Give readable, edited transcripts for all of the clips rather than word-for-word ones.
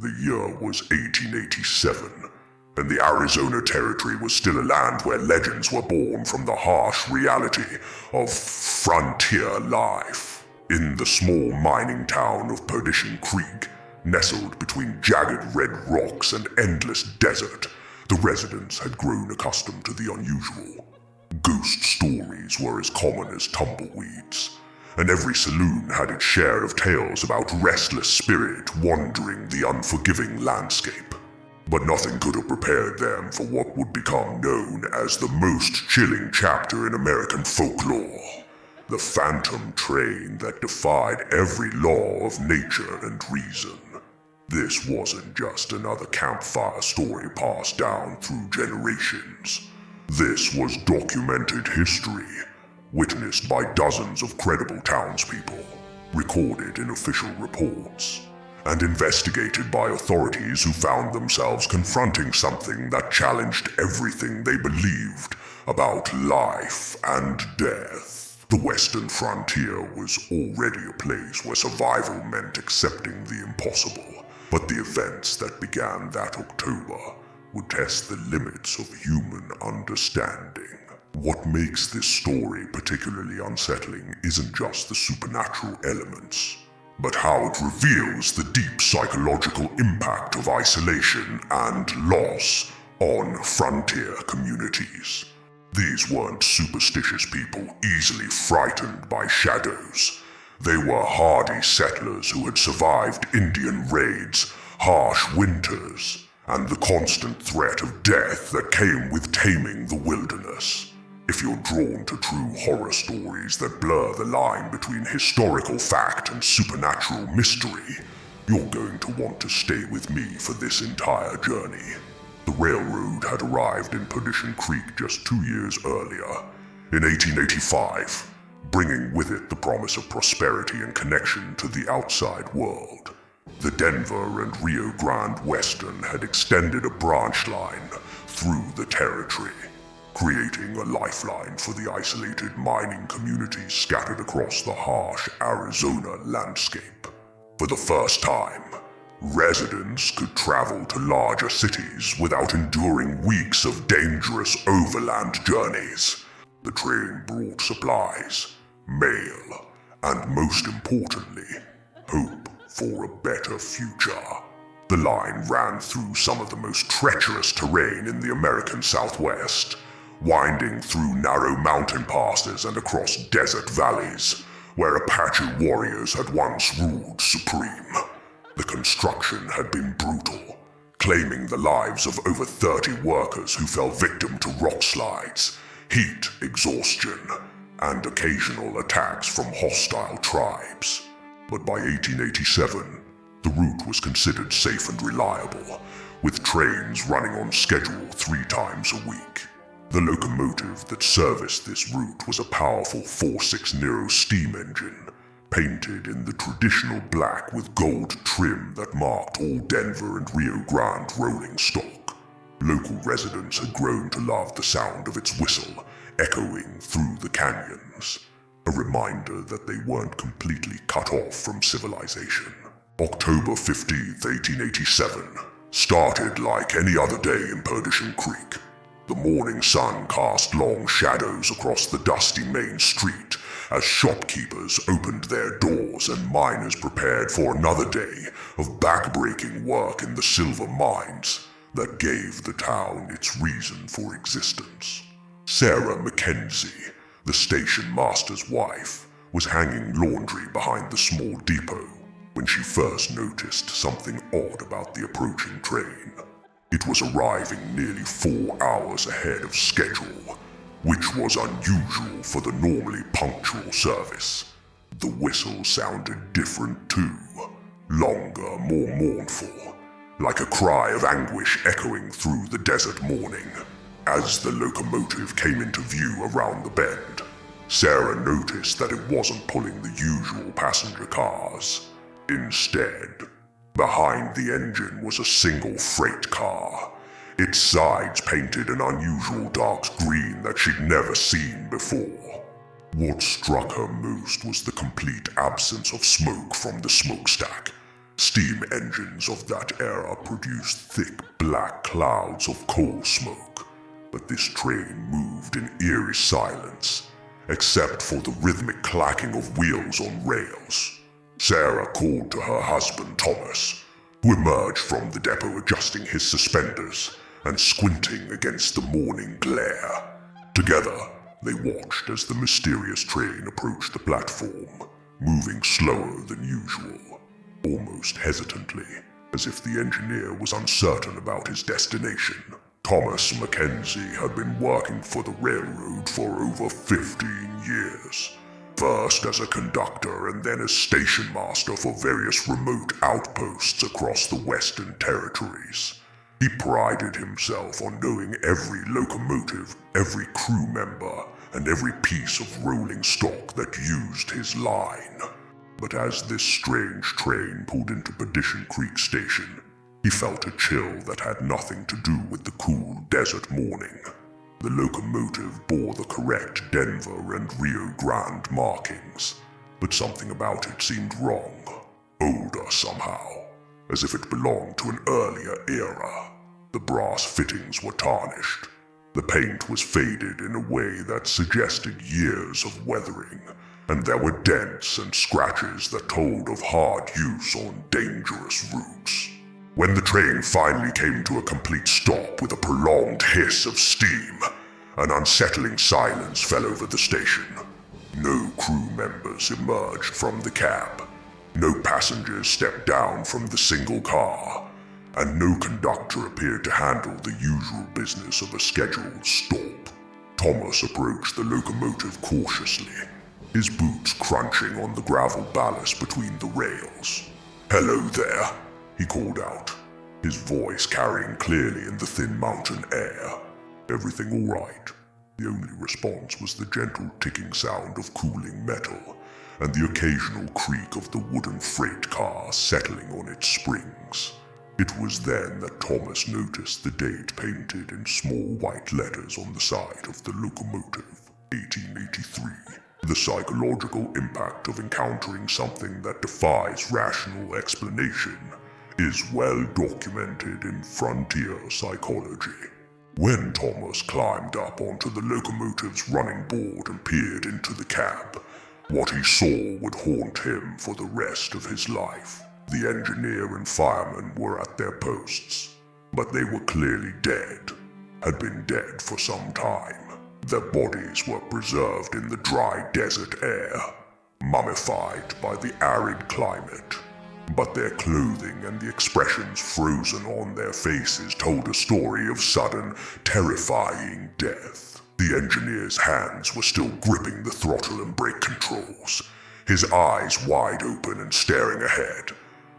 The year was 1887, and the Arizona Territory was still a land where legends were born from the harsh reality of frontier life. In the small mining town of Perdition Creek, nestled between jagged red rocks and endless desert, the residents had grown accustomed to the unusual. Ghost stories were as common as tumbleweeds, and every saloon had its share of tales about restless spirit wandering the unforgiving landscape. But nothing could have prepared them for what would become known as the most chilling chapter in American folklore. The phantom train that defied every law of nature and reason. This wasn't just another campfire story passed down through generations. This was documented history, witnessed by dozens of credible townspeople, recorded in official reports, and investigated by authorities who found themselves confronting something that challenged everything they believed about life and death. The Western frontier was already a place where survival meant accepting the impossible, but the events that began that October would test the limits of human understanding. What makes this story particularly unsettling isn't just the supernatural elements, but how it reveals the deep psychological impact of isolation and loss on frontier communities. These weren't superstitious people easily frightened by shadows. They were hardy settlers who had survived Indian raids, harsh winters, and the constant threat of death that came with taming the wilderness. If you're drawn to true horror stories that blur the line between historical fact and supernatural mystery, you're going to want to stay with me for this entire journey. The railroad had arrived in Perdition Creek just 2 years earlier, in 1885, bringing with it the promise of prosperity and connection to the outside world. The Denver and Rio Grande Western had extended a branch line through the territory, creating a lifeline for the isolated mining communities scattered across the harsh Arizona landscape. For the first time, residents could travel to larger cities without enduring weeks of dangerous overland journeys. The train brought supplies, mail, and most importantly, hope for a better future. The line ran through some of the most treacherous terrain in the American Southwest, winding through narrow mountain passes and across desert valleys, where Apache warriors had once ruled supreme. The construction had been brutal, claiming the lives of over 30 workers who fell victim to rock slides, heat exhaustion, and occasional attacks from hostile tribes. But by 1887, the route was considered safe and reliable, with trains running on schedule 3 times a week. The locomotive that serviced this route was a powerful 4.6 steam engine, painted in the traditional black with gold trim that marked all Denver and Rio Grande rolling stock. Local residents had grown to love the sound of its whistle echoing through the canyons, a reminder that they weren't completely cut off from civilization. October 15th, 1887, started like any other day in Perdition Creek. The morning sun cast long shadows across the dusty main street as shopkeepers opened their doors and miners prepared for another day of backbreaking work in the silver mines that gave the town its reason for existence. Sarah Mackenzie, the station master's wife, was hanging laundry behind the small depot when she first noticed something odd about the approaching train. It was arriving nearly 4 hours ahead of schedule, which was unusual for the normally punctual service. The whistle sounded different too, longer, more mournful, like a cry of anguish echoing through the desert morning. As the locomotive came into view around the bend, Sarah noticed that it wasn't pulling the usual passenger cars. Instead, behind the engine was a single freight car, its sides painted an unusual dark green that she'd never seen before. What struck her most was the complete absence of smoke from the smokestack. Steam engines of that era produced thick black clouds of coal smoke, but this train moved in eerie silence, except for the rhythmic clacking of wheels on rails. Sarah called to her husband Thomas, who emerged from the depot adjusting his suspenders and squinting against the morning glare. Together, they watched as the mysterious train approached the platform, moving slower than usual, almost hesitantly, as if the engineer was uncertain about his destination. Thomas Mackenzie had been working for the railroad for over 15 years, first as a conductor and then as station master for various remote outposts across the Western Territories. He prided himself on knowing every locomotive, every crew member, and every piece of rolling stock that used his line. But as this strange train pulled into Perdition Creek Station, he felt a chill that had nothing to do with the cool desert morning. The locomotive bore the correct Denver and Rio Grande markings, but something about it seemed wrong, older somehow, as if it belonged to an earlier era. The brass fittings were tarnished. The paint was faded in a way that suggested years of weathering, and there were dents and scratches that told of hard use on dangerous routes. When the train finally came to a complete stop with a prolonged hiss of steam, an unsettling silence fell over the station. No crew members emerged from the cab. No passengers stepped down from the single car, and no conductor appeared to handle the usual business of a scheduled stop. Thomas approached the locomotive cautiously, his boots crunching on the gravel ballast between the rails. "Hello there," he called out, his voice carrying clearly in the thin mountain air. "Everything all right?" The only response was the gentle ticking sound of cooling metal and the occasional creak of the wooden freight car settling on its springs. It was then that Thomas noticed the date painted in small white letters on the side of the locomotive, 1883. The psychological impact of encountering something that defies rational explanation is well documented in frontier psychology. When Thomas climbed up onto the locomotive's running board and peered into the cab, what he saw would haunt him for the rest of his life. The engineer and fireman were at their posts, but they were clearly dead, had been dead for some time. Their bodies were preserved in the dry desert air, mummified by the arid climate. But their clothing and the expressions frozen on their faces told a story of sudden, terrifying death. The engineer's hands were still gripping the throttle and brake controls, his eyes wide open and staring ahead,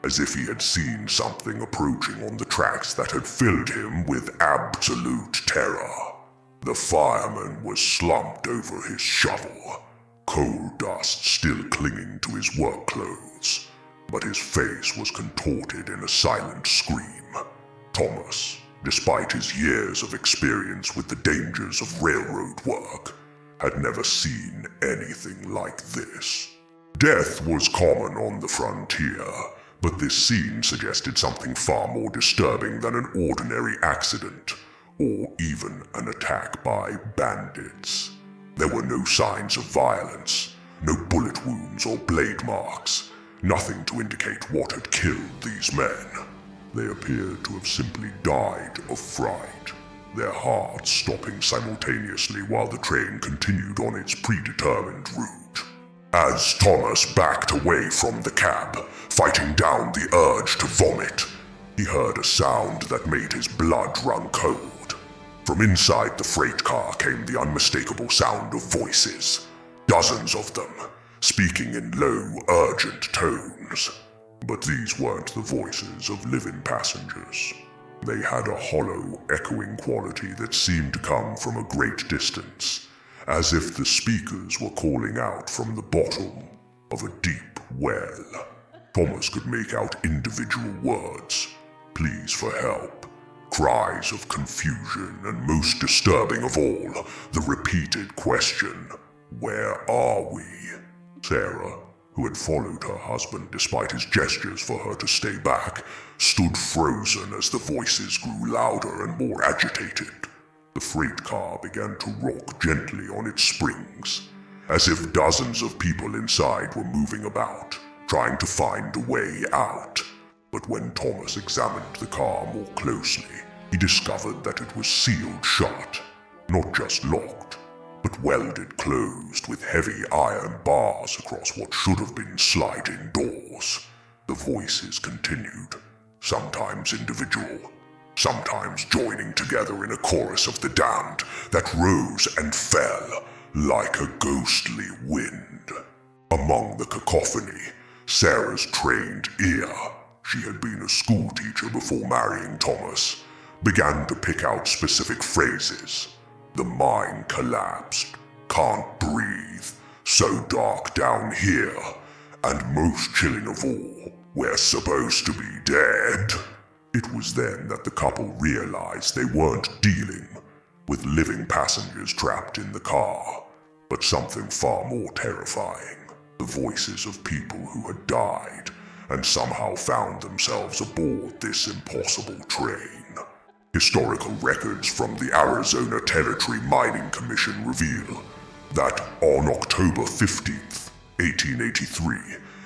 as if he had seen something approaching on the tracks that had filled him with absolute terror. The fireman was slumped over his shovel, coal dust still clinging to his work clothes, but his face was contorted in a silent scream. Thomas, despite his years of experience with the dangers of railroad work, had never seen anything like this. Death was common on the frontier, but this scene suggested something far more disturbing than an ordinary accident, or even an attack by bandits. There were no signs of violence, no bullet wounds or blade marks, nothing to indicate what had killed these men. They appeared to have simply died of fright, their hearts stopping simultaneously while the train continued on its predetermined route. As Thomas backed away from the cab, fighting down the urge to vomit, he heard a sound that made his blood run cold. From inside the freight car came the unmistakable sound of voices, dozens of them, speaking in low, urgent tones. But these weren't the voices of living passengers. They had a hollow, echoing quality that seemed to come from a great distance, as if the speakers were calling out from the bottom of a deep well. Thomas could make out individual words, pleas for help, cries of confusion, and most disturbing of all, the repeated question, "Where are we?" Sarah, who had followed her husband despite his gestures for her to stay back, stood frozen as the voices grew louder and more agitated. The freight car began to rock gently on its springs, as if dozens of people inside were moving about, trying to find a way out. But when Thomas examined the car more closely, he discovered that it was sealed shut, not just locked, but welded closed with heavy iron bars across what should have been sliding doors. The voices continued, sometimes individual, sometimes joining together in a chorus of the damned that rose and fell like a ghostly wind. Among the cacophony, Sarah's trained ear, she had been a schoolteacher before marrying Thomas, began to pick out specific phrases. The mine collapsed, can't breathe, so dark down here, and most chilling of all, we're supposed to be dead. It was then that the couple realized they weren't dealing with living passengers trapped in the car, but something far more terrifying, the voices of people who had died and somehow found themselves aboard this impossible train. Historical records from the Arizona Territory Mining Commission reveal that on October 15th, 1883,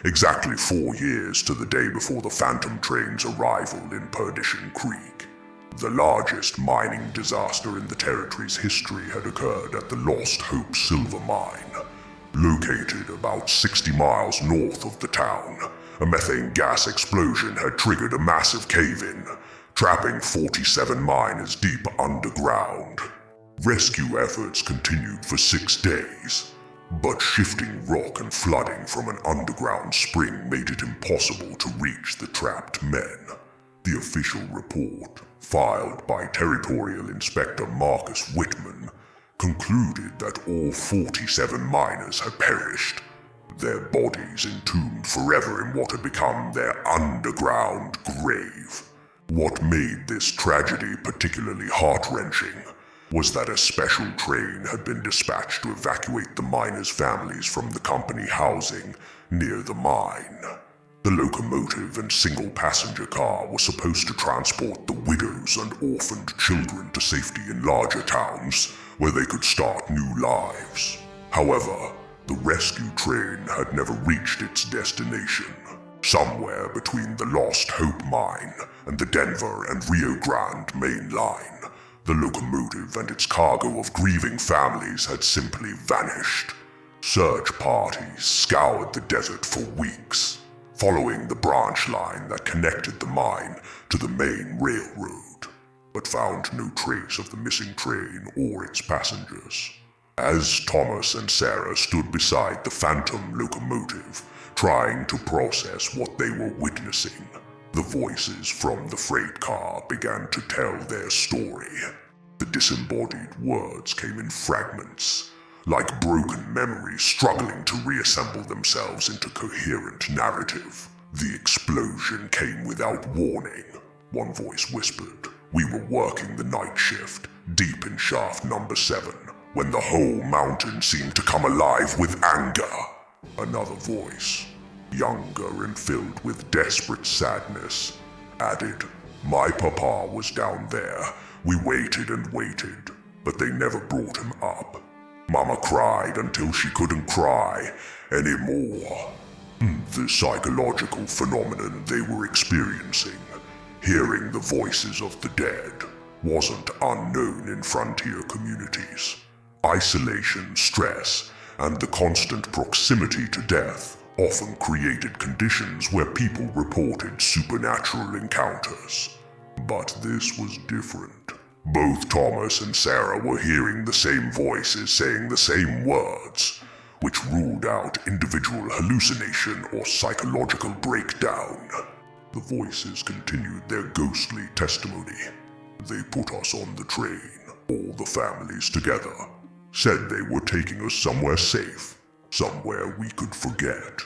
exactly 4 years to the day before the Phantom train's arrival in Perdition Creek, the largest mining disaster in the territory's history had occurred at the Lost Hope Silver Mine. Located about 60 miles north of the town, a methane gas explosion had triggered a massive cave-in, trapping 47 miners deep underground. Rescue efforts continued for 6 days, but shifting rock and flooding from an underground spring made it impossible to reach the trapped men. The official report, filed by Territorial Inspector Marcus Whitman, concluded that all 47 miners had perished, their bodies entombed forever in what had become their underground grave. What made this tragedy particularly heart-wrenching was that a special train had been dispatched to evacuate the miners' families from the company housing near the mine. The locomotive and single-passenger car were supposed to transport the widows and orphaned children to safety in larger towns where they could start new lives. However, the rescue train had never reached its destination. Somewhere between the Lost Hope Mine and the Denver and Rio Grande main line, the locomotive and its cargo of grieving families had simply vanished. Search parties scoured the desert for weeks, following the branch line that connected the mine to the main railroad, but found no trace of the missing train or its passengers. As Thomas and Sarah stood beside the phantom locomotive, trying to process what they were witnessing, the voices from the freight car began to tell their story. The disembodied words came in fragments, like broken memories struggling to reassemble themselves into coherent narrative. The explosion came without warning. One voice whispered, "We were working the night shift, deep in shaft number 7, when the whole mountain seemed to come alive with anger." Another voice, younger and filled with desperate sadness, added, "My papa was down there. We waited and waited, but they never brought him up. Mama cried until she couldn't cry anymore." The psychological phenomenon they were experiencing, hearing the voices of the dead, wasn't unknown in frontier communities. Isolation, stress, and the constant proximity to death often created conditions where people reported supernatural encounters. But this was different. Both Thomas and Sarah were hearing the same voices saying the same words, which ruled out individual hallucination or psychological breakdown. The voices continued their ghostly testimony. "They put us on the train, all the families together, said they were taking us somewhere safe, somewhere we could forget."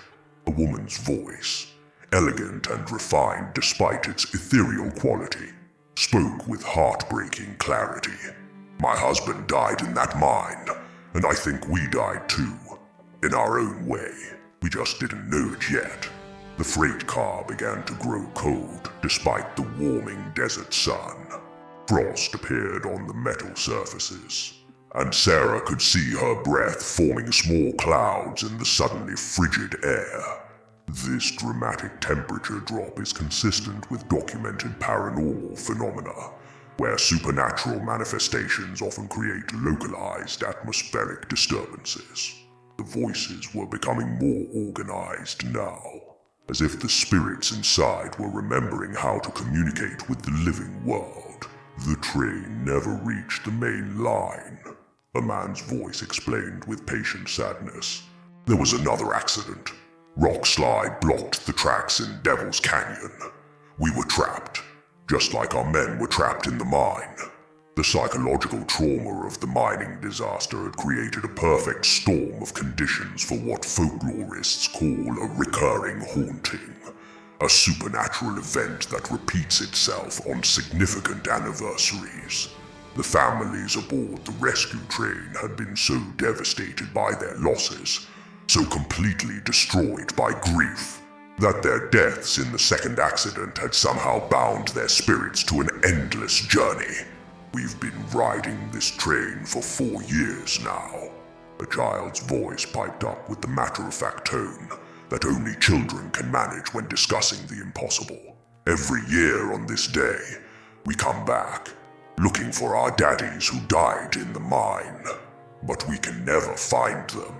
A woman's voice, elegant and refined despite its ethereal quality, spoke with heartbreaking clarity. "My husband died in that mine, and I think we died too, in our own way. We just didn't know it yet. The freight car began to grow cold despite the warming desert sun. Frost appeared on the metal surfaces, and Sarah could see her breath forming small clouds in the suddenly frigid air. This dramatic temperature drop is consistent with documented paranormal phenomena, where supernatural manifestations often create localized atmospheric disturbances. The voices were becoming more organized now, as if the spirits inside were remembering how to communicate with the living world. The train never reached the main line, a man's voice explained with patient sadness. There was another accident. Rock slide blocked the tracks in Devil's Canyon. We were trapped, just like our men were trapped in the mine. The psychological trauma of the mining disaster had created a perfect storm of conditions for what folklorists call a recurring haunting, a supernatural event that repeats itself on significant anniversaries. The families aboard the rescue train had been so devastated by their losses, so completely destroyed by grief, that their deaths in the second accident had somehow bound their spirits to an endless journey. We've been riding this train for 4 years now. A child's voice piped up with the matter-of-fact tone that only children can manage when discussing the impossible. Every year on this day, we come back, looking for our daddies who died in the mine, but we can never find them.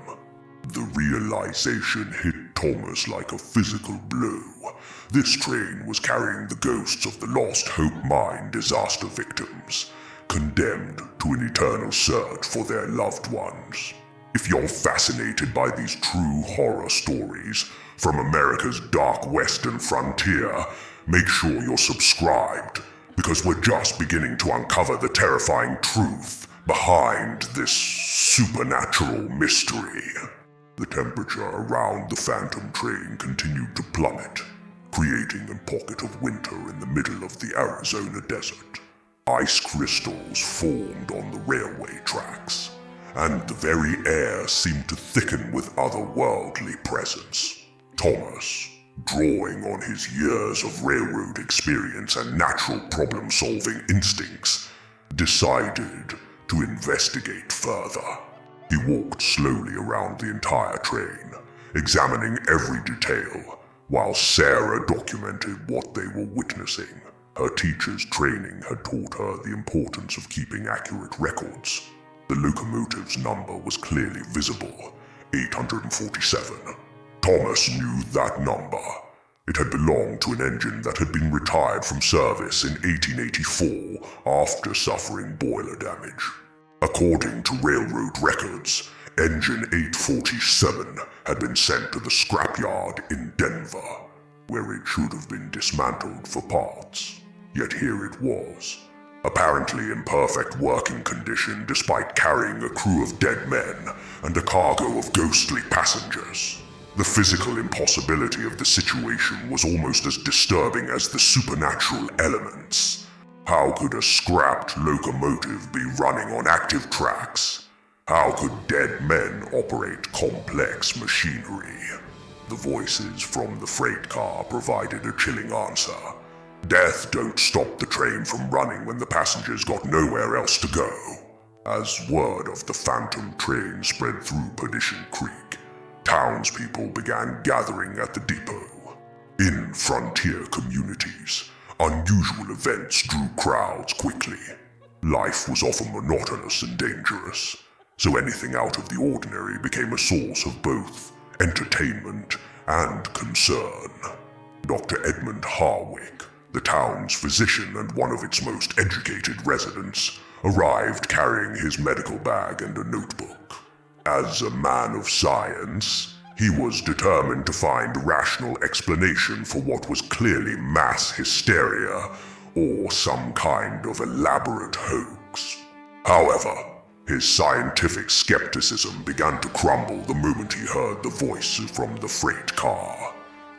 The realization hit Thomas like a physical blow. This train was carrying the ghosts of the Lost Hope Mine disaster victims, condemned to an eternal search for their loved ones. If you're fascinated by these true horror stories from America's dark western frontier, make sure you're subscribed, because we're just beginning to uncover the terrifying truth behind this supernatural mystery. The temperature around the phantom train continued to plummet, creating a pocket of winter in the middle of the Arizona desert. Ice crystals formed on the railway tracks, and the very air seemed to thicken with otherworldly presence. Thomas, drawing on his years of railroad experience and natural problem-solving instincts, decided to investigate further. He walked slowly around the entire train, examining every detail, while Sarah documented what they were witnessing. Her teacher's training had taught her the importance of keeping accurate records. The locomotive's number was clearly visible, 847. Thomas knew that number. It had belonged to an engine that had been retired from service in 1884 after suffering boiler damage. According to railroad records, engine 847 had been sent to the scrapyard in Denver, where it should have been dismantled for parts. Yet here it was, apparently in perfect working condition despite carrying a crew of dead men and a cargo of ghostly passengers. The physical impossibility of the situation was almost as disturbing as the supernatural elements. How could a scrapped locomotive be running on active tracks? How could dead men operate complex machinery? The voices from the freight car provided a chilling answer. Death don't stop the train from running when the passengers got nowhere else to go. As word of the phantom train spread through Perdition Creek, townspeople began gathering at the depot. In frontier communities, unusual events drew crowds quickly. Life was often monotonous and dangerous, so anything out of the ordinary became a source of both entertainment and concern. Dr. Edmund Harwick, the town's physician and one of its most educated residents, arrived carrying his medical bag and a notebook. As a man of science, he was determined to find a rational explanation for what was clearly mass hysteria or some kind of elaborate hoax. However, his scientific skepticism began to crumble the moment he heard the voice from the freight car.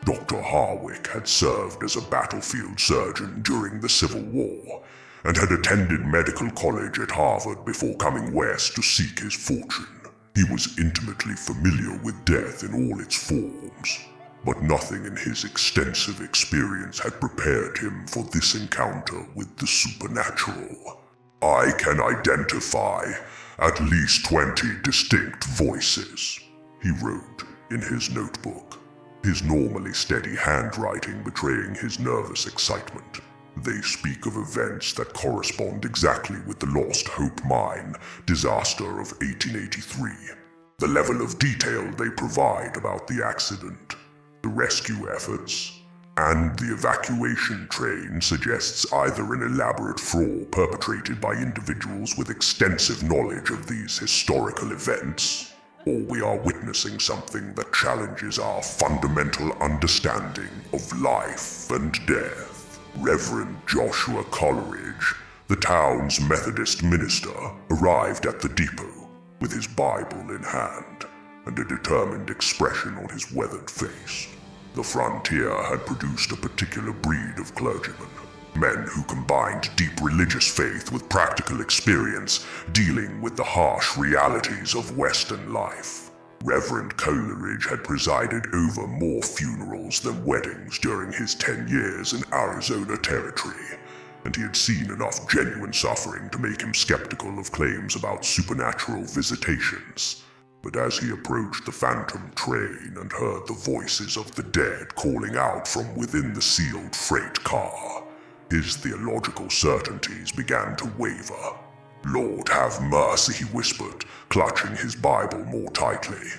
Dr. Harwick had served as a battlefield surgeon during the Civil War and had attended medical college at Harvard before coming west to seek his fortune. He was intimately familiar with death in all its forms, but nothing in his extensive experience had prepared him for this encounter with the supernatural. "I can identify at least 20 distinct voices," he wrote in his notebook, his normally steady handwriting betraying his nervous excitement. "They speak of events that correspond exactly with the Lost Hope Mine disaster of 1883. The level of detail they provide about the accident, the rescue efforts, and the evacuation train suggests either an elaborate fraud perpetrated by individuals with extensive knowledge of these historical events, or we are witnessing something that challenges our fundamental understanding of life and death." Reverend Joshua Coleridge, the town's Methodist minister, arrived at the depot with his Bible in hand and a determined expression on his weathered face. The frontier had produced a particular breed of clergymen, men who combined deep religious faith with practical experience dealing with the harsh realities of Western life. Reverend Coleridge had presided over more funerals than weddings during his 10 years in Arizona Territory, and he had seen enough genuine suffering to make him skeptical of claims about supernatural visitations. But as he approached the phantom train and heard the voices of the dead calling out from within the sealed freight car, his theological certainties began to waver. "Lord, have mercy," he whispered, clutching his Bible more tightly.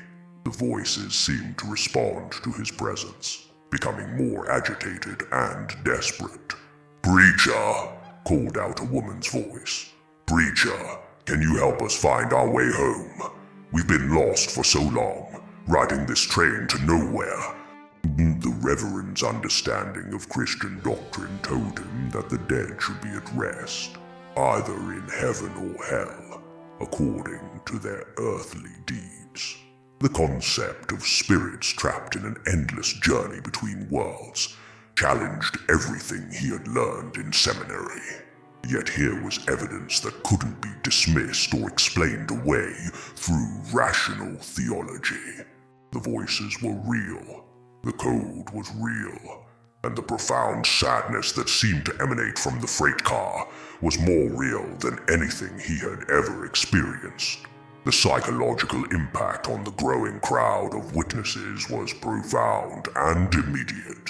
The voices seemed to respond to his presence, becoming more agitated and desperate. "Preacher," called out a woman's voice. "Preacher, can you help us find our way home? We've been lost for so long, riding this train to nowhere." The Reverend's understanding of Christian doctrine told him that the dead should be at rest, either in heaven or hell, according to their earthly deeds. The concept of spirits trapped in an endless journey between worlds challenged everything he had learned in seminary. Yet here was evidence that couldn't be dismissed or explained away through rational theology. The voices were real, the code was real, and the profound sadness that seemed to emanate from the freight car was more real than anything he had ever experienced. The psychological impact on the growing crowd of witnesses was profound and immediate.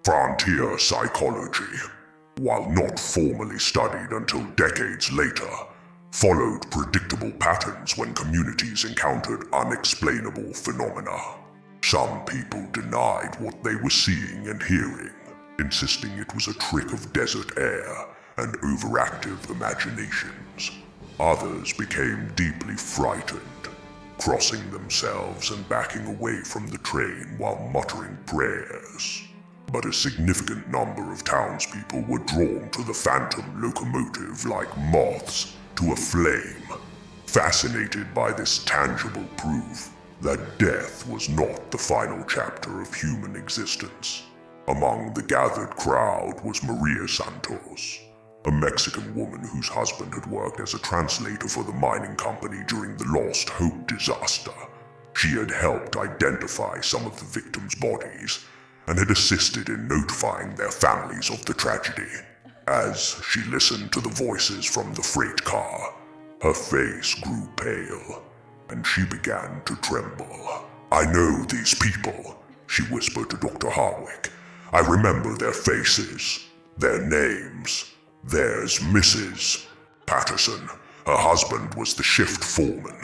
Frontier psychology, while not formally studied until decades later, followed predictable patterns when communities encountered unexplainable phenomena. Some people denied what they were seeing and hearing, insisting it was a trick of desert air and overactive imaginations. Others became deeply frightened, crossing themselves and backing away from the train while muttering prayers. But a significant number of townspeople were drawn to the phantom locomotive like moths to a flame, fascinated by this tangible proof that death was not the final chapter of human existence. Among the gathered crowd was Maria Santos, a Mexican woman whose husband had worked as a translator for the mining company during the Lost Hope disaster. She had helped identify some of the victims' bodies and had assisted in notifying their families of the tragedy. As she listened to the voices from the freight car, her face grew pale, and she began to tremble. "I know these people," she whispered to Dr. Hardwick. "I remember their faces, their names. There's Mrs. Patterson. Her husband was the shift foreman.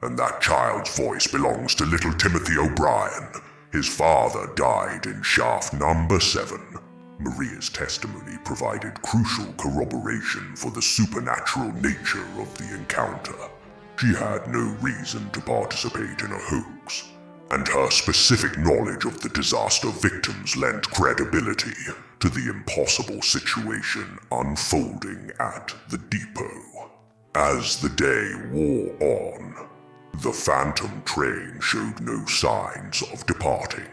And that child's voice belongs to little Timothy O'Brien. His father died in shaft number 7. Maria's testimony provided crucial corroboration for the supernatural nature of the encounter. She had no reason to participate in a hoax, and her specific knowledge of the disaster victims lent credibility to the impossible situation unfolding at the depot. As the day wore on, the phantom train showed no signs of departing.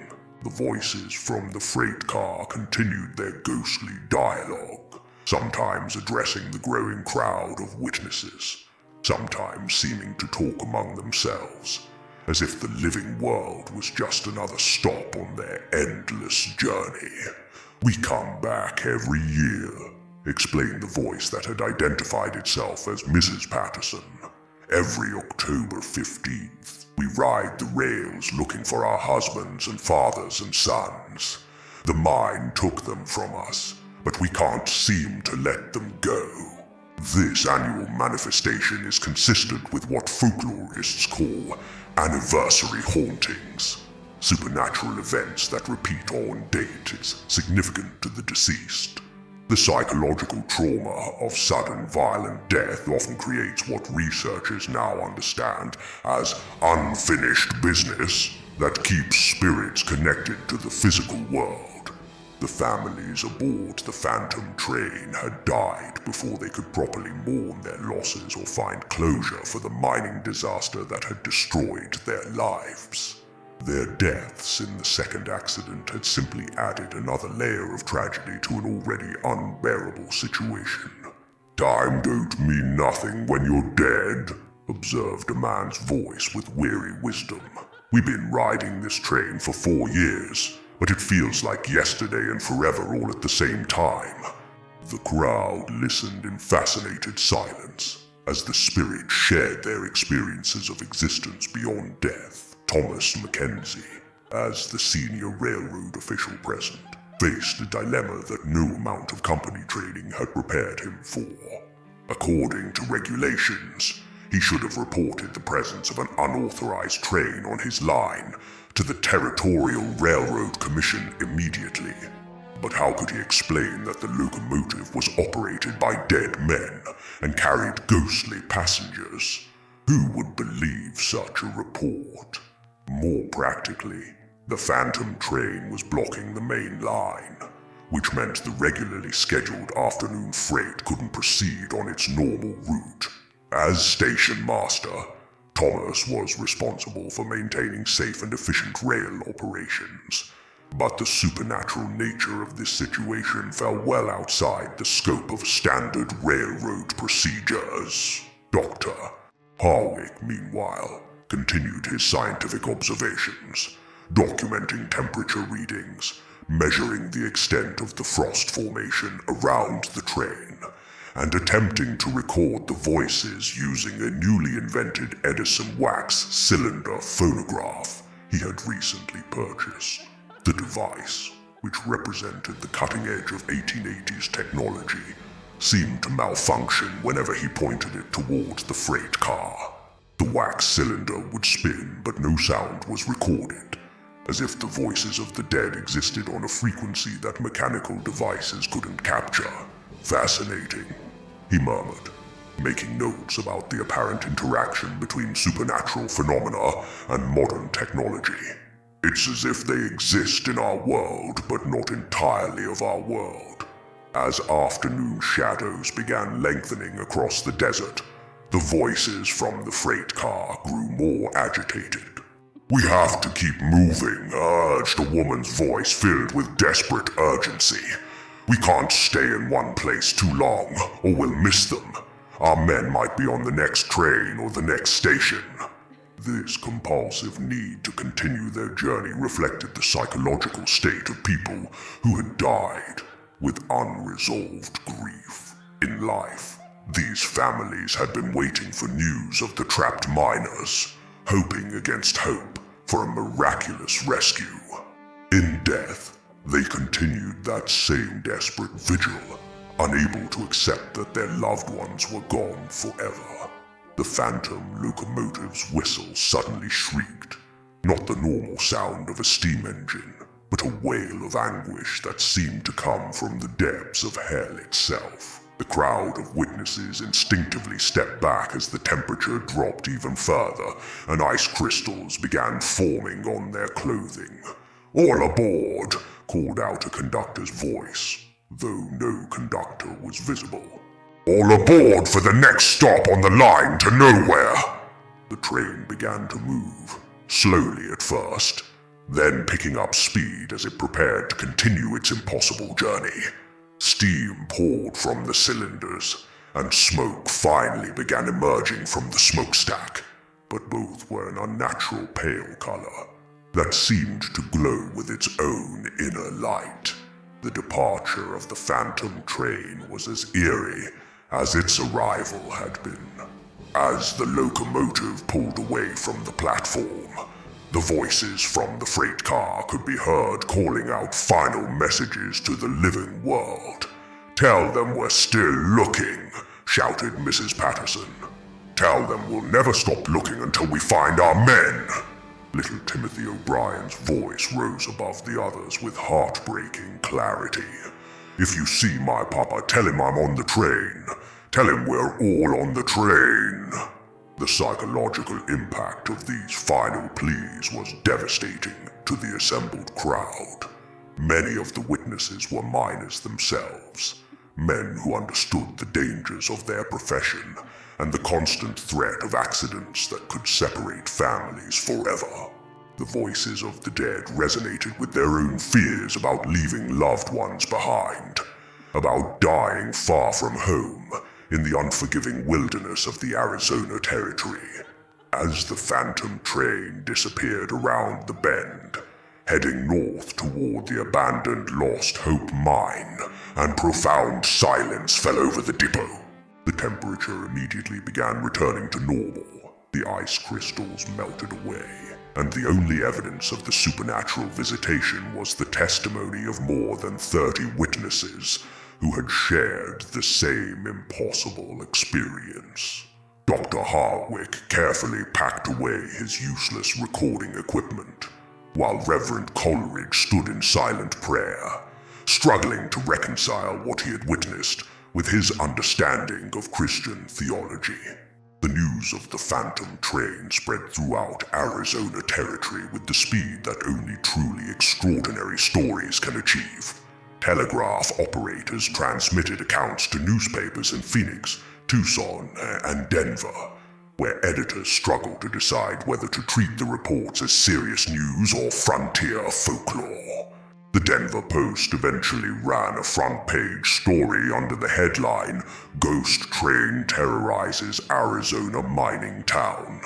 The voices from the freight car continued their ghostly dialogue, sometimes addressing the growing crowd of witnesses, sometimes seeming to talk among themselves, as if the living world was just another stop on their endless journey. "We come back every year," explained the voice that had identified itself as Mrs. Patterson. "Every October 15th, we ride the rails looking for our husbands and fathers and sons. The mine took them from us, but we can't seem to let them go." This annual manifestation is consistent with what folklorists call anniversary hauntings, supernatural events that repeat on dates significant to the deceased. The psychological trauma of sudden violent death often creates what researchers now understand as unfinished business that keeps spirits connected to the physical world. The families aboard the Phantom train had died before they could properly mourn their losses or find closure for the mining disaster that had destroyed their lives. Their deaths in the second accident had simply added another layer of tragedy to an already unbearable situation. "Time don't mean nothing when you're dead," observed a man's voice with weary wisdom. "We've been riding this train for 4 years, but it feels like yesterday and forever all at the same time." The crowd listened in fascinated silence as the spirits shared their experiences of existence beyond death. Thomas Mackenzie, as the senior railroad official present, faced a dilemma that no amount of company training had prepared him for. According to regulations, he should have reported the presence of an unauthorized train on his line to the Territorial Railroad Commission immediately. But how could he explain that the locomotive was operated by dead men and carried ghostly passengers? Who would believe such a report? More practically, the Phantom train was blocking the main line, which meant the regularly scheduled afternoon freight couldn't proceed on its normal route. As station master, Thomas was responsible for maintaining safe and efficient rail operations, but the supernatural nature of this situation fell well outside the scope of standard railroad procedures. Dr. Harwick, meanwhile, continued his scientific observations, documenting temperature readings, measuring the extent of the frost formation around the train, and attempting to record the voices using a newly invented Edison wax cylinder phonograph he had recently purchased. The device, which represented the cutting edge of 1880s technology, seemed to malfunction whenever he pointed it towards the freight car. The wax cylinder would spin, but no sound was recorded, as if the voices of the dead existed on a frequency that mechanical devices couldn't capture. "Fascinating," he murmured, making notes about the apparent interaction between supernatural phenomena and modern technology. "It's as if they exist in our world, but not entirely of our world." As afternoon shadows began lengthening across the desert, the voices from the freight car grew more agitated. "We have to keep moving," urged a woman's voice filled with desperate urgency. "We can't stay in one place too long, or we'll miss them. Our men might be on the next train or the next station." This compulsive need to continue their journey reflected the psychological state of people who had died with unresolved grief. In life, these families had been waiting for news of the trapped miners, hoping against hope for a miraculous rescue. In death, they continued that same desperate vigil, unable to accept that their loved ones were gone forever. The Phantom locomotive's whistle suddenly shrieked, not the normal sound of a steam engine, but a wail of anguish that seemed to come from the depths of hell itself. The crowd of witnesses instinctively stepped back as the temperature dropped even further and ice crystals began forming on their clothing. "All aboard!" called out a conductor's voice, though no conductor was visible. "All aboard for the next stop on the line to nowhere!" The train began to move, slowly at first, then picking up speed as it prepared to continue its impossible journey. Steam poured from the cylinders, and smoke finally began emerging from the smokestack, but both were an unnatural pale color that seemed to glow with its own inner light. The departure of the phantom train was as eerie as its arrival had been. As the locomotive pulled away from the platform, the voices from the freight car could be heard calling out final messages to the living world. "Tell them we're still looking," shouted Mrs. Patterson. "Tell them we'll never stop looking until we find our men." Little Timothy O'Brien's voice rose above the others with heartbreaking clarity. "If you see my papa, tell him I'm on the train. Tell him we're all on the train." The psychological impact of these final pleas was devastating to the assembled crowd. Many of the witnesses were miners themselves, men who understood the dangers of their profession and the constant threat of accidents that could separate families forever. The voices of the dead resonated with their own fears about leaving loved ones behind, about dying far from home in the unforgiving wilderness of the Arizona Territory. As the phantom train disappeared around the bend, heading north toward the abandoned Lost Hope mine, and profound silence fell over the depot. The temperature immediately began returning to normal. The ice crystals melted away, and the only evidence of the supernatural visitation was the testimony of more than 30 witnesses who had shared the same impossible experience. Dr. Harwick carefully packed away his useless recording equipment, while Reverend Coleridge stood in silent prayer, struggling to reconcile what he had witnessed with his understanding of Christian theology. The news of the phantom train spread throughout Arizona Territory with the speed that only truly extraordinary stories can achieve. Telegraph operators transmitted accounts to newspapers in Phoenix, Tucson, and Denver, where editors struggled to decide whether to treat the reports as serious news or frontier folklore. The Denver Post eventually ran a front-page story under the headline, "Ghost Train Terrorizes Arizona Mining Town,"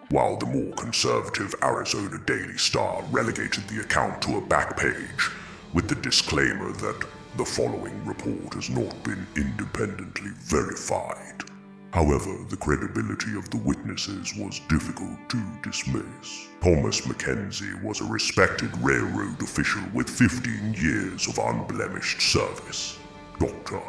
while the more conservative Arizona Daily Star relegated the account to a back page, with the disclaimer that the following report has not been independently verified. However, the credibility of the witnesses was difficult to dismiss. Thomas Mackenzie was a respected railroad official with 15 years of unblemished service. Dr.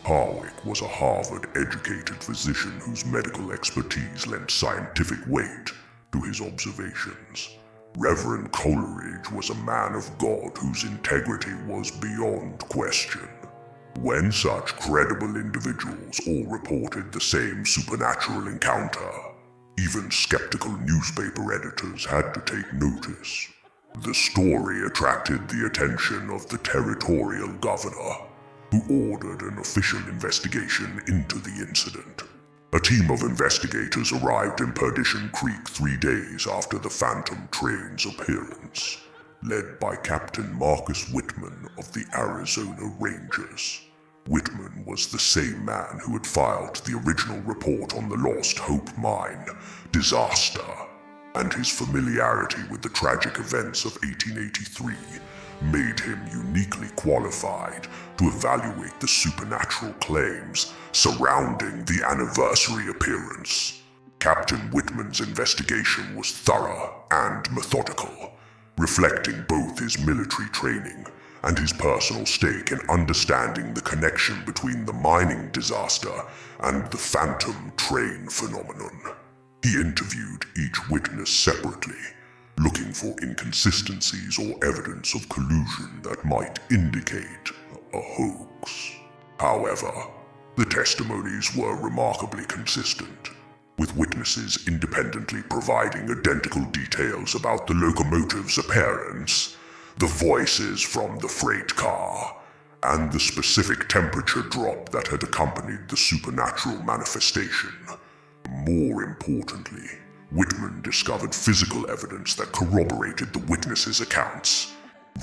Harwick was a Harvard-educated physician whose medical expertise lent scientific weight to his observations. Reverend Coleridge was a man of God whose integrity was beyond question. When such credible individuals all reported the same supernatural encounter, even skeptical newspaper editors had to take notice. The story attracted the attention of the territorial governor, who ordered an official investigation into the incident. A team of investigators arrived in Perdition Creek 3 days after the phantom train's appearance, led by Captain Marcus Whitman of the Arizona Rangers. Whitman was the same man who had filed the original report on the Lost Hope mine disaster, and his familiarity with the tragic events of 1883 made him uniquely qualified to evaluate the supernatural claims surrounding the anniversary appearance. Captain Whitman's investigation was thorough and methodical, reflecting both his military training and his personal stake in understanding the connection between the mining disaster and the phantom train phenomenon. He interviewed each witness separately, looking for inconsistencies or evidence of collusion that might indicate a hoax. However, the testimonies were remarkably consistent, with witnesses independently providing identical details about the locomotive's appearance, the voices from the freight car, and the specific temperature drop that had accompanied the supernatural manifestation. More importantly, Whitman discovered physical evidence that corroborated the witnesses' accounts.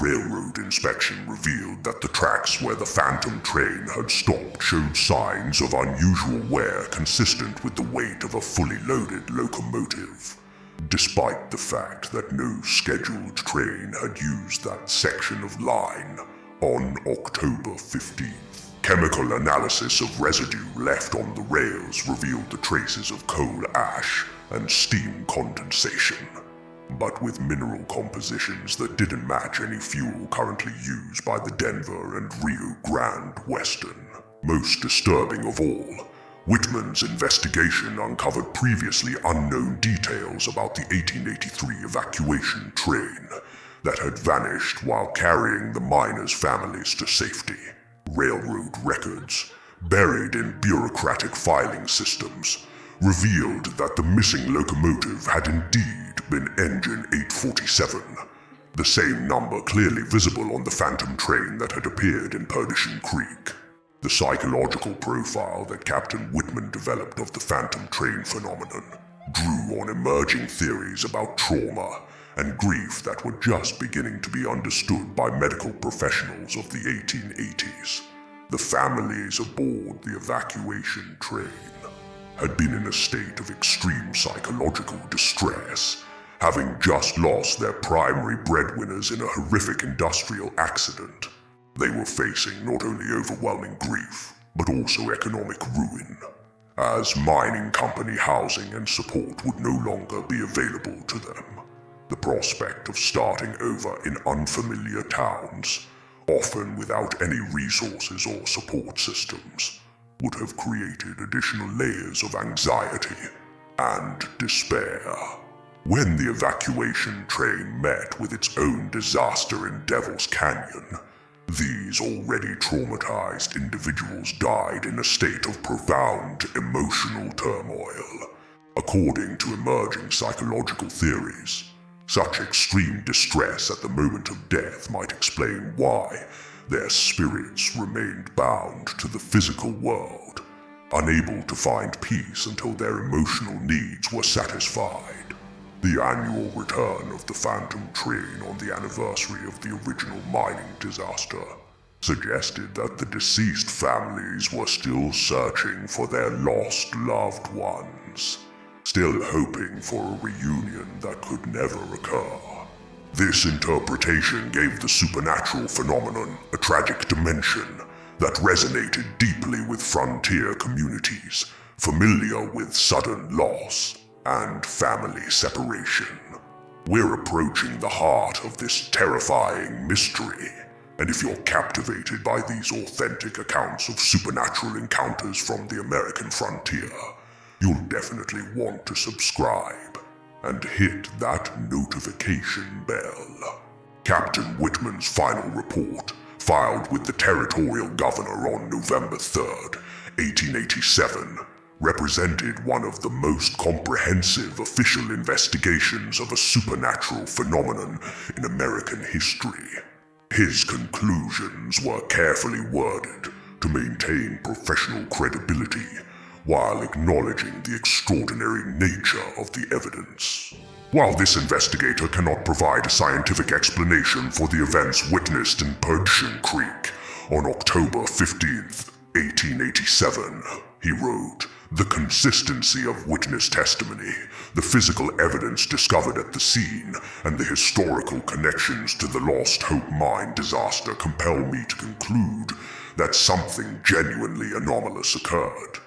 Railroad inspection revealed that the tracks where the phantom train had stopped showed signs of unusual wear consistent with the weight of a fully loaded locomotive, despite the fact that no scheduled train had used that section of line on October 15th. Chemical analysis of residue left on the rails revealed the traces of coal ash and steam condensation, but with mineral compositions that didn't match any fuel currently used by the Denver and Rio Grande Western. Most disturbing of all, Whitman's investigation uncovered previously unknown details about the 1883 evacuation train that had vanished while carrying the miners' families to safety. Railroad records, buried in bureaucratic filing systems, revealed that the missing locomotive had indeed been Engine 847, the same number clearly visible on the phantom train that had appeared in Perdition Creek. The psychological profile that Captain Whitman developed of the phantom train phenomenon drew on emerging theories about trauma and grief that were just beginning to be understood by medical professionals of the 1880s. The families aboard the evacuation train had been in a state of extreme psychological distress, having just lost their primary breadwinners in a horrific industrial accident. They were facing not only overwhelming grief, but also economic ruin, as mining company housing and support would no longer be available to them. The prospect of starting over in unfamiliar towns, often without any resources or support systems, would have created additional layers of anxiety and despair. When the evacuation train met with its own disaster in Devil's Canyon, these already traumatized individuals died in a state of profound emotional turmoil. According to emerging psychological theories, such extreme distress at the moment of death might explain why their spirits remained bound to the physical world, unable to find peace until their emotional needs were satisfied. The annual return of the phantom train on the anniversary of the original mining disaster suggested that the deceased families were still searching for their lost loved ones, still hoping for a reunion that could never occur. This interpretation gave the supernatural phenomenon a tragic dimension that resonated deeply with frontier communities familiar with sudden loss and family separation. We're approaching the heart of this terrifying mystery, and if you're captivated by these authentic accounts of supernatural encounters from the American frontier, you'll definitely want to subscribe and hit that notification bell. Captain Whitman's final report, filed with the territorial governor on November 3rd, 1887, represented one of the most comprehensive official investigations of a supernatural phenomenon in American history. His conclusions were carefully worded to maintain professional credibility while acknowledging the extraordinary nature of the evidence. While this investigator cannot provide a scientific explanation for the events witnessed in Perdition Creek on October 15th, 1887, he wrote, "The consistency of witness testimony, the physical evidence discovered at the scene, and the historical connections to the Lost Hope mine disaster compel me to conclude that something genuinely anomalous occurred."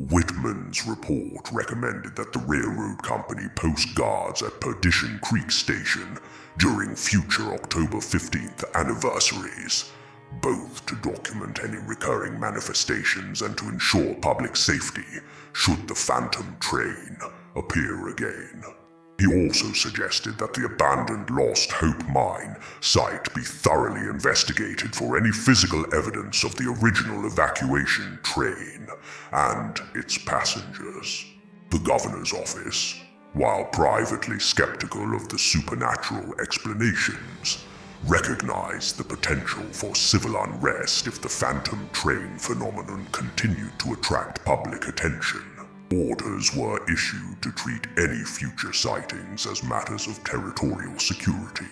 Whitman's report recommended that the railroad company post guards at Perdition Creek Station during future October 15th anniversaries, both to document any recurring manifestations and to ensure public safety should the phantom train appear again. He also suggested that the abandoned Lost Hope mine site be thoroughly investigated for any physical evidence of the original evacuation train and its passengers. The governor's office, while privately skeptical of the supernatural explanations, recognized the potential for civil unrest if the phantom train phenomenon continued to attract public attention. Orders were issued to treat any future sightings as matters of territorial security,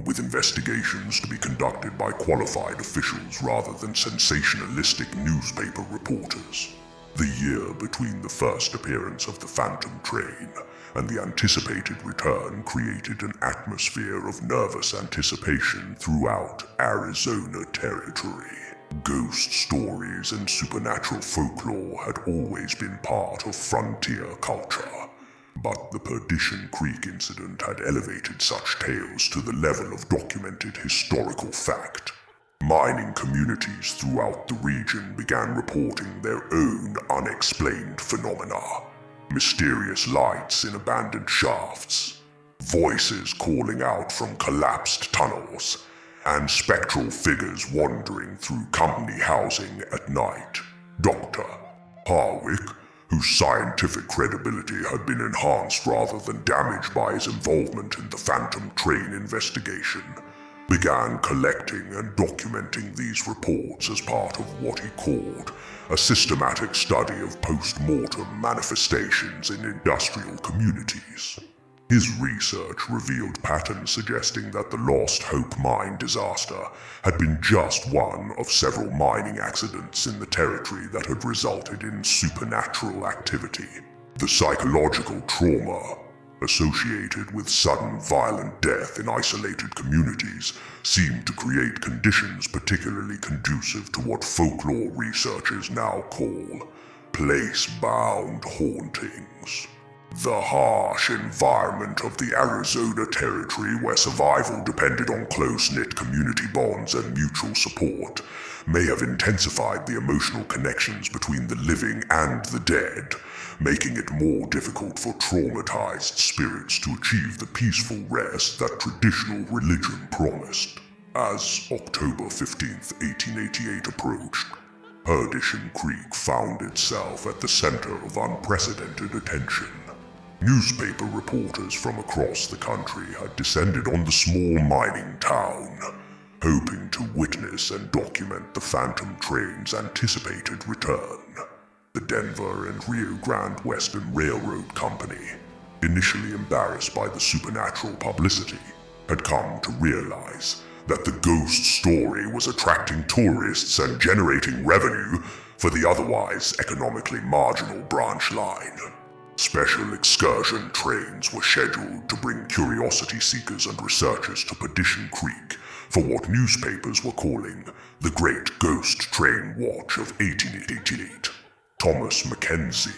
with investigations to be conducted by qualified officials rather than sensationalistic newspaper reporters. The year between the first appearance of the Phantom Train and the anticipated return created an atmosphere of nervous anticipation throughout Arizona territory. Ghost stories and supernatural folklore had always been part of frontier culture, but the Perdition Creek incident had elevated such tales to the level of documented historical fact. Mining communities throughout the region began reporting their own unexplained phenomena. Mysterious lights in abandoned shafts, voices calling out from collapsed tunnels, and spectral figures wandering through company housing at night. Dr. Harwick, whose scientific credibility had been enhanced rather than damaged by his involvement in the Phantom Train investigation, began collecting and documenting these reports as part of what he called a systematic study of post-mortem manifestations in industrial communities. His research revealed patterns suggesting that the Lost Hope mine disaster had been just one of several mining accidents in the territory that had resulted in supernatural activity. The psychological trauma associated with sudden violent death in isolated communities seemed to create conditions particularly conducive to what folklore researchers now call place-bound hauntings. The harsh environment of the Arizona territory, where survival depended on close-knit community bonds and mutual support, may have intensified the emotional connections between the living and the dead, making it more difficult for traumatized spirits to achieve the peaceful rest that traditional religion promised. As October 15th, 1888 approached, Perdition Creek found itself at the center of unprecedented attention. Newspaper reporters from across the country had descended on the small mining town, hoping to witness and document the Phantom Train's anticipated return. The Denver and Rio Grande Western Railroad Company, initially embarrassed by the supernatural publicity, had come to realize that the ghost story was attracting tourists and generating revenue for the otherwise economically marginal branch line. Special excursion trains were scheduled to bring curiosity seekers and researchers to Perdition Creek for what newspapers were calling the Great Ghost Train Watch of 1888. Thomas Mackenzie,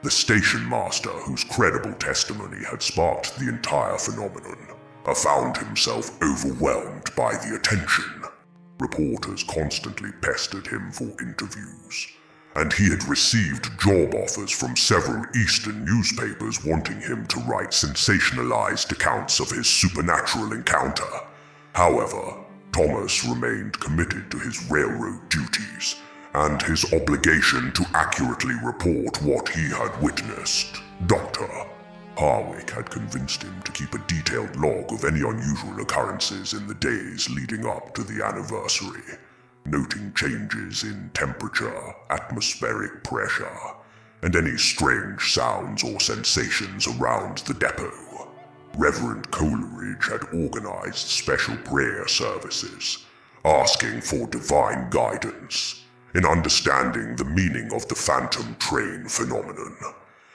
the station master whose credible testimony had sparked the entire phenomenon, found himself overwhelmed by the attention. Reporters constantly pestered him for interviews, and he had received job offers from several eastern newspapers wanting him to write sensationalized accounts of his supernatural encounter. However, Thomas remained committed to his railroad duties and his obligation to accurately report what he had witnessed. Dr. Harwick had convinced him to keep a detailed log of any unusual occurrences in the days leading up to the anniversary, noting changes in temperature, atmospheric pressure, and any strange sounds or sensations around the depot. Reverend Coleridge had organized special prayer services, asking for divine guidance in understanding the meaning of the Phantom Train phenomenon,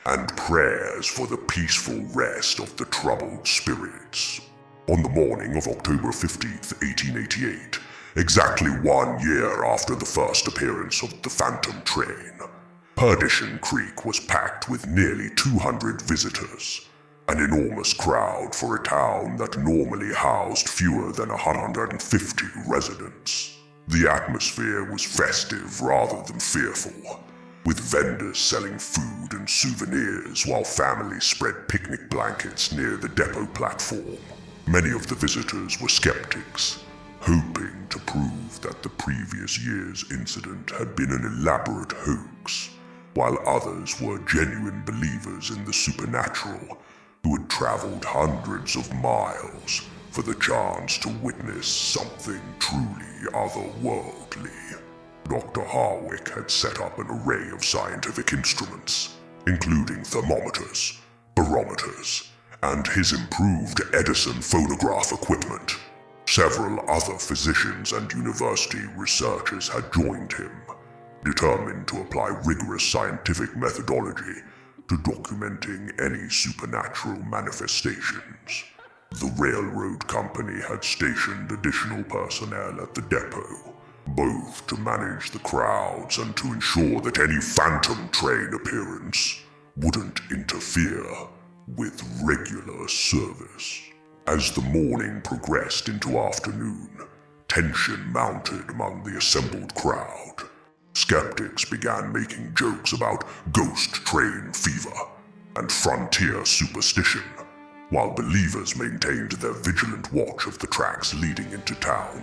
and prayers for the peaceful rest of the troubled spirits. On the morning of October 15th, 1888, exactly 1 year after the first appearance of the Phantom Train, Perdition Creek was packed with nearly 200 visitors, an enormous crowd for a town that normally housed fewer than 150 residents. The atmosphere was festive rather than fearful, with vendors selling food and souvenirs while families spread picnic blankets near the depot platform. Many of the visitors were skeptics, hoping to prove that the previous year's incident had been an elaborate hoax, while others were genuine believers in the supernatural who had traveled hundreds of miles for the chance to witness something truly otherworldly. Dr. Harwick had set up an array of scientific instruments, including thermometers, barometers, and his improved Edison phonograph equipment. Several other physicians and university researchers had joined him, determined to apply rigorous scientific methodology to documenting any supernatural manifestations. The railroad company had stationed additional personnel at the depot, both to manage the crowds and to ensure that any phantom train appearance wouldn't interfere with regular service. As the morning progressed into afternoon, tension mounted among the assembled crowd. Skeptics began making jokes about ghost train fever and frontier superstition, while believers maintained their vigilant watch of the tracks leading into town.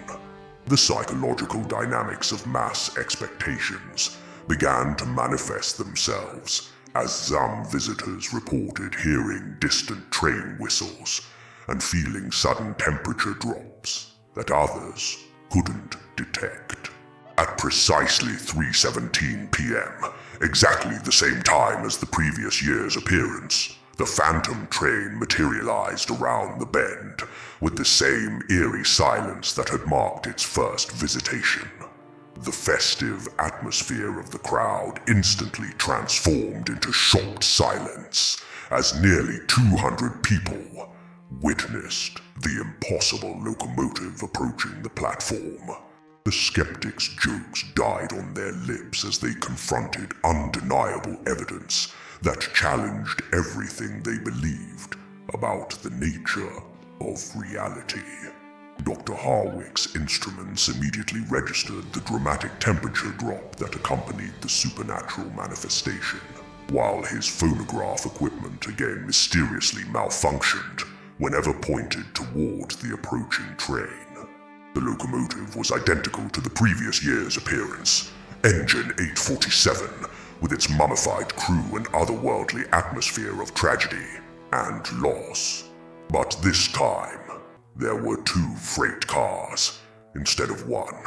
The psychological dynamics of mass expectations began to manifest themselves as some visitors reported hearing distant train whistles and feeling sudden temperature drops that others couldn't detect. At precisely 3:17 p.m., exactly the same time as the previous year's appearance, the phantom train materialized around the bend with the same eerie silence that had marked its first visitation. The festive atmosphere of the crowd instantly transformed into shocked silence as nearly 200 people witnessed the impossible locomotive approaching the platform. The skeptics' jokes died on their lips as they confronted undeniable evidence that challenged everything they believed about the nature of reality. Dr. Harwick's instruments immediately registered the dramatic temperature drop that accompanied the supernatural manifestation, while his phonograph equipment again mysteriously malfunctioned whenever pointed toward the approaching train. The locomotive was identical to the previous year's appearance, Engine 847, with its mummified crew and otherworldly atmosphere of tragedy and loss. But this time, there were 2 freight cars instead of one,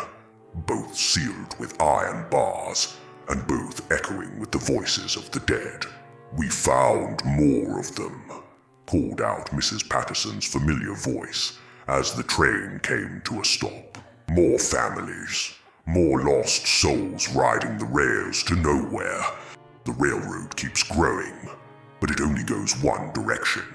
both sealed with iron bars and both echoing with the voices of the dead. "We found more of them," called out Mrs. Patterson's familiar voice as the train came to a stop. "More families, more lost souls riding the rails to nowhere. The railroad keeps growing, but it only goes one direction,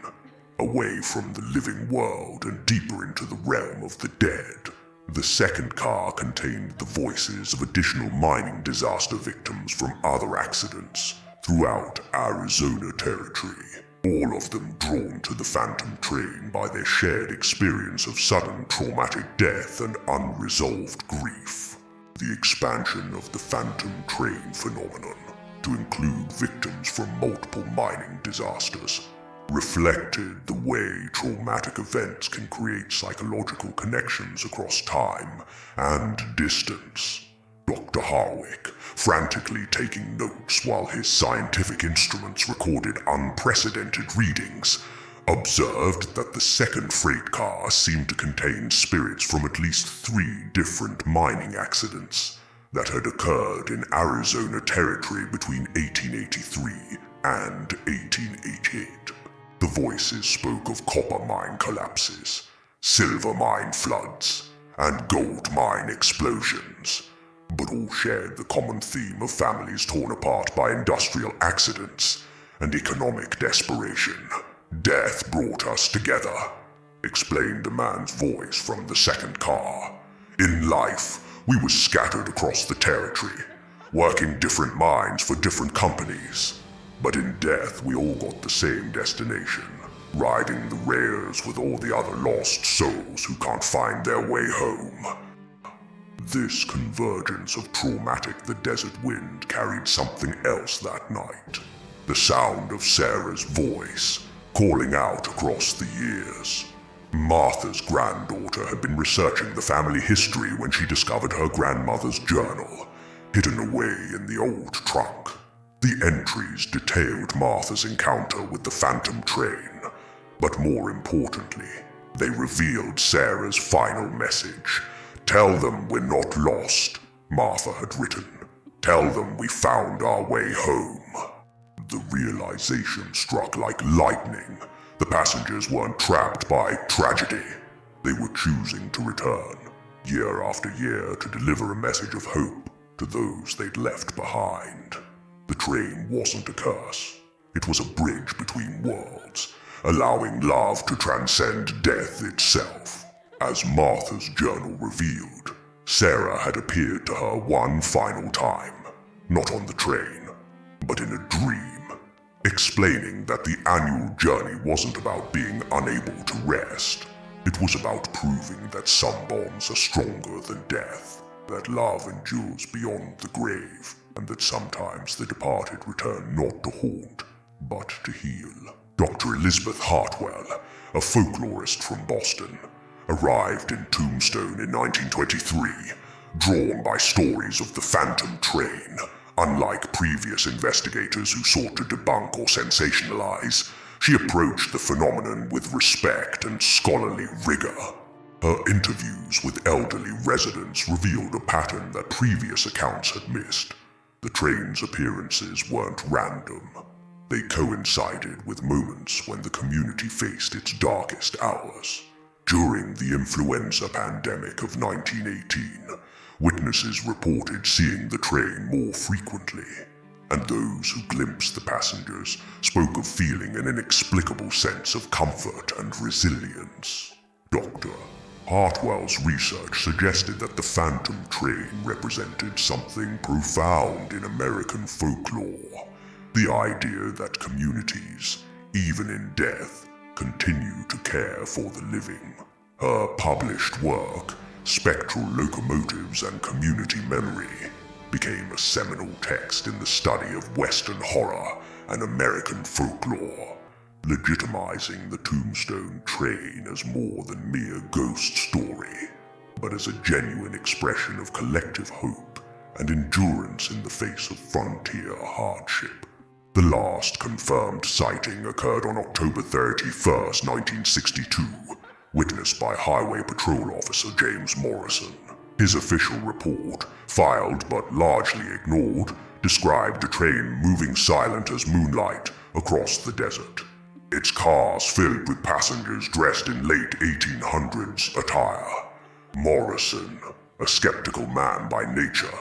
away from the living world and deeper into the realm of the dead." The second car contained the voices of additional mining disaster victims from other accidents throughout Arizona Territory, all of them drawn to the phantom train by their shared experience of sudden traumatic death and unresolved grief. The expansion of the phantom train phenomenon to include victims from multiple mining disasters reflected the way traumatic events can create psychological connections across time and distance. Dr. Harwick, frantically taking notes while his scientific instruments recorded unprecedented readings, observed that the second freight car seemed to contain spirits from at least 3 different mining accidents that had occurred in Arizona Territory between 1883 and 1888. The voices spoke of copper mine collapses, silver mine floods, and gold mine explosions, but all shared the common theme of families torn apart by industrial accidents and economic desperation. "Death brought us together," explained a man's voice from the second car. "In life, we were scattered across the territory, working different mines for different companies. But in death, we all got the same destination, riding the rails with all the other lost souls who can't find their way home." This convergence of traumatic the desert wind carried something else that night. The sound of Sarah's voice, calling out across the years. Martha's granddaughter had been researching the family history when she discovered her grandmother's journal, hidden away in the old trunk. The entries detailed Martha's encounter with the phantom train, but more importantly, they revealed Sarah's final message. "Tell them we're not lost," Martha had written. "Tell them we found our way home." The realization struck like lightning. The passengers weren't trapped by tragedy. They were choosing to return, year after year, to deliver a message of hope to those they'd left behind. The train wasn't a curse. It was a bridge between worlds, allowing love to transcend death itself. As Martha's journal revealed, Sarah had appeared to her one final time, not on the train, but in a dream, explaining that the annual journey wasn't about being unable to rest. It was about proving that some bonds are stronger than death, that love endures beyond the grave, and that sometimes the departed return not to haunt, but to heal. Dr. Elizabeth Hartwell, a folklorist from Boston, arrived in Tombstone in 1923, drawn by stories of the phantom train. Unlike previous investigators who sought to debunk or sensationalize, she approached the phenomenon with respect and scholarly rigor. Her interviews with elderly residents revealed a pattern that previous accounts had missed. The train's appearances weren't random. They coincided with moments when the community faced its darkest hours. During the influenza pandemic of 1918, witnesses reported seeing the train more frequently, and those who glimpsed the passengers spoke of feeling an inexplicable sense of comfort and resilience. Dr. Hartwell's research suggested that the phantom train represented something profound in American folklore, the idea that communities, even in death, continue to care for the living. Her published work, Spectral Locomotives and Community Memory, became a seminal text in the study of Western horror and American folklore, legitimizing the Tombstone train as more than mere ghost story, but as a genuine expression of collective hope and endurance in the face of frontier hardship. The last confirmed sighting occurred on October 31st, 1962, witnessed by Highway Patrol Officer James Morrison. His official report, filed but largely ignored, described the train moving silent as moonlight across the desert, its cars filled with passengers dressed in late 1800s attire. Morrison, a skeptical man by nature,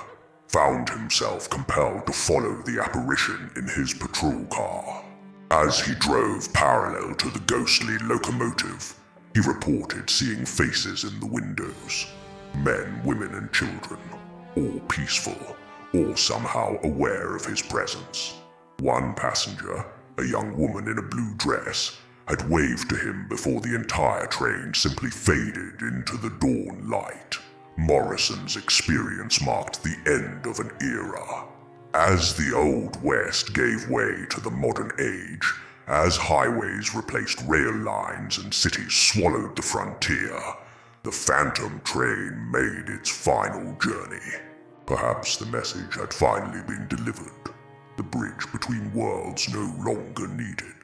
found himself compelled to follow the apparition in his patrol car. As he drove parallel to the ghostly locomotive, he reported seeing faces in the windows, men, women, and children, all peaceful, all somehow aware of his presence. One passenger, a young woman in a blue dress, had waved to him before the entire train simply faded into the dawn light. Morrison's experience marked the end of an era. As the Old West gave way to the modern age, as highways replaced rail lines and cities swallowed the frontier, the phantom train made its final journey. Perhaps the message had finally been delivered. The bridge between worlds no longer needed.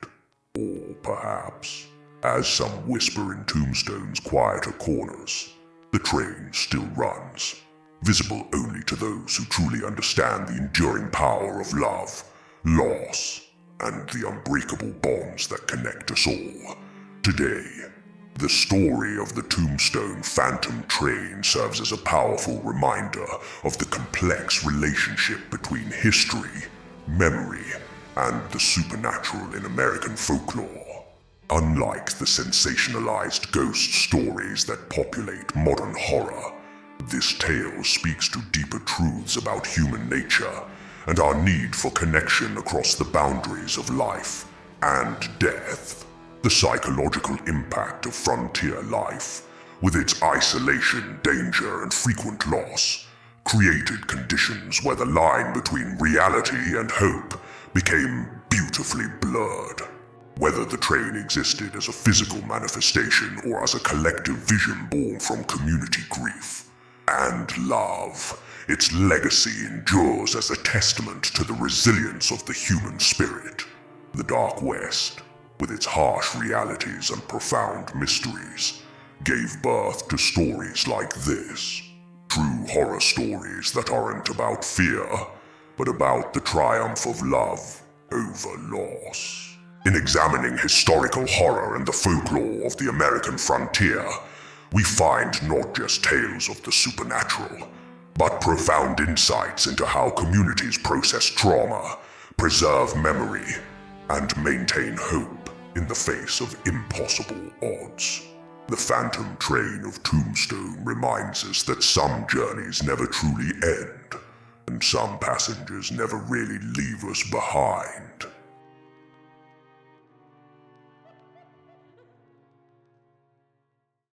Or perhaps, as some whisper in Tombstone's quieter corners, the train still runs, visible only to those who truly understand the enduring power of love, loss, and the unbreakable bonds that connect us all. Today, the story of the Tombstone Phantom Train serves as a powerful reminder of the complex relationship between history, memory, and the supernatural in American folklore. Unlike the sensationalized ghost stories that populate modern horror, this tale speaks to deeper truths about human nature and our need for connection across the boundaries of life and death. The psychological impact of frontier life, with its isolation, danger, and frequent loss, created conditions where the line between reality and hope became beautifully blurred. Whether the train existed as a physical manifestation or as a collective vision born from community grief and love, its legacy endures as a testament to the resilience of the human spirit. The Dark West, with its harsh realities and profound mysteries, gave birth to stories like this. True horror stories that aren't about fear, but about the triumph of love over loss. In examining historical horror and the folklore of the American frontier, we find not just tales of the supernatural, but profound insights into how communities process trauma, preserve memory, and maintain hope in the face of impossible odds. The phantom train of Tombstone reminds us that some journeys never truly end, and some passengers never really leave us behind.